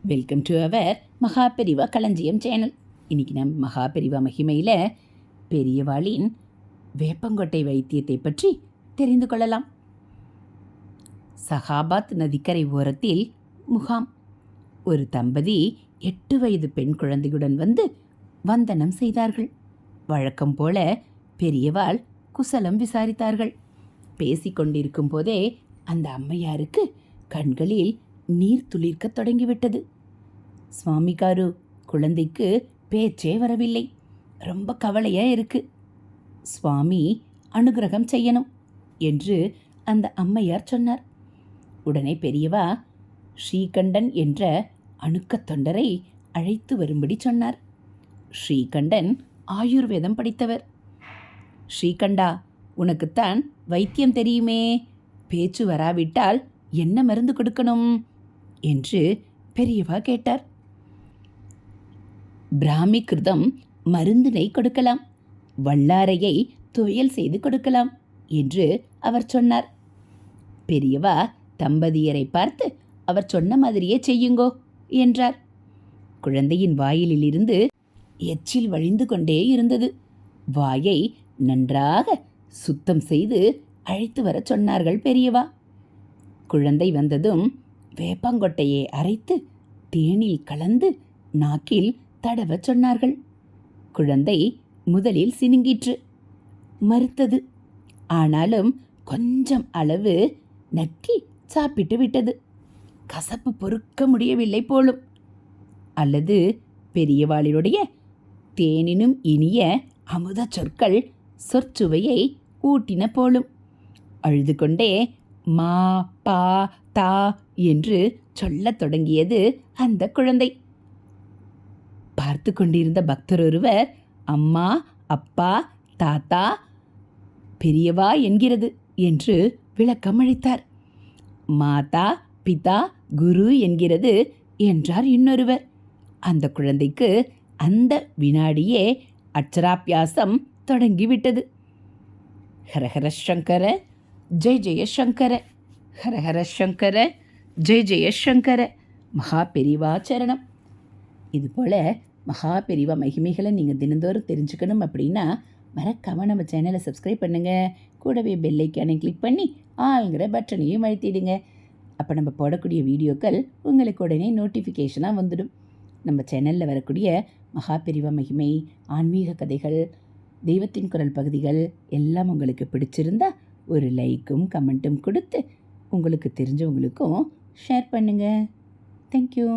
Welcome to our Maha Periyava களஞ்சியம் channel. இன்றைக்கி நம்ம மகாபெரிவா மகிமையில் பெரியவாளின் வேப்பங்கொட்டை வைத்தியத்தை பற்றி தெரிந்து கொள்ளலாம். சஹாபாத் நதிக்கரை ஓரத்தில் முகாம். ஒரு தம்பதி 8 வயது பெண் குழந்தையுடன் வந்து வந்தனம் செய்தார்கள். வழக்கம் போல பெரியவாள் குசலம் விசாரித்தார்கள். பேசிக்கொண்டிருக்கும் போதே அந்த அம்மையாருக்கு கண்களில் நீர் துளிர்க்க தொடங்கிவிட்டது. சுவாமிகாரு, குழந்தைக்கு பேச்சே வரவில்லை, ரொம்ப கவலையா இருக்கு, சுவாமி அனுகிரகம் செய்யணும் என்று அந்த அம்மையார் சொன்னார். உடனே பெரியவா ஸ்ரீகண்டன் என்ற அணுக்கத் தொண்டரை அழைத்து வரும்படி சொன்னார். ஸ்ரீகண்டன் ஆயுர்வேதம் படித்தவர். ஸ்ரீகண்டா, உனக்குத்தான் வைத்தியம் தெரியுமே, பேச்சு வராவிட்டால் என்ன மருந்து கொடுக்கணும் என்று பெரியவா கேட்டார். பிராமி கிருதம் மருந்தினை கொடுக்கலாம், வல்லாரையை துவையல் செய்து கொடுக்கலாம் என்று அவர் சொன்னார். பெரியவா தம்பதியரை பார்த்து அவர் சொன்ன மாதிரியே செய்யுங்கோ என்றார். குழந்தையின் வாயிலிருந்து எச்சில் வழிந்து கொண்டே இருந்தது. வாயை நன்றாக சுத்தம் செய்து அழைத்து வர சொன்னார்கள் பெரியவா. குழந்தை வந்ததும் வேப்பங்கொட்டையை அரைத்து தேனில் கலந்து நாக்கில் தடவ சொன்னார்கள். குழந்தை முதலில் சினுங்கிற்று, மறுத்தது. ஆனாலும் கொஞ்சம் அளவு நக்கி சாப்பிட்டு விட்டது. கசப்பு பொறுக்க முடியவில்லை போலும், அல்லது பெரியவாளினுடைய தேனினும் இனிய அமுத சொற்கள் சொற்சுவையை ஊட்டின போலும். அழுது கொண்டே மா பா தா என்று சொல்லத் தொடங்கியது அந்த குழந்தை. பார்த்து கொண்டிருந்த பக்தர் ஒருவர், அம்மா, அப்பா, தாத்தா, பெரியவா என்கிறது என்று விளக்கம் அளித்தார். மாதா, பிதா, குரு என்கிறது என்றார் இன்னொருவர். அந்த குழந்தைக்கு அந்த வினாடியே அட்சராபியாசம் தொடங்கிவிட்டது. ஹரஹர சங்கர ஜெய ஜெய சங்கர, ஹரஹர சங்கர ஜெய ஜெய சங்கர. மகா பெரிவா சரணம். இதுபோல் மகா பெரிவா மகிமைகளை நீங்கள் தினந்தோறும் தெரிஞ்சுக்கணும் அப்படின்னா மறக்காமல் நம்ம சேனலை சப்ஸ்கிரைப் பண்ணுங்கள். கூடவே பெல் ஐக்கானை கிளிக் பண்ணி ஆளுங்கிற பட்டனையும் அழுத்திடுங்க. அப்போ நம்ம போடக்கூடிய வீடியோக்கள் உங்களுக்கு உடனே நோட்டிஃபிகேஷனாக வந்துடும். நம்ம சேனலில் வரக்கூடிய மகா பெரிவா மகிமை, ஆன்மீக கதைகள், தெய்வத்தின் குரல் பகுதிகள் எல்லாம் உங்களுக்கு பிடிச்சிருந்தா ஒரு லைக்கும் கமெண்ட்டும் கொடுத்து உங்களுக்கு தெரிஞ்சவங்களுக்கும் ஷேர் பண்ணுங்கள். தேங்க்யூ.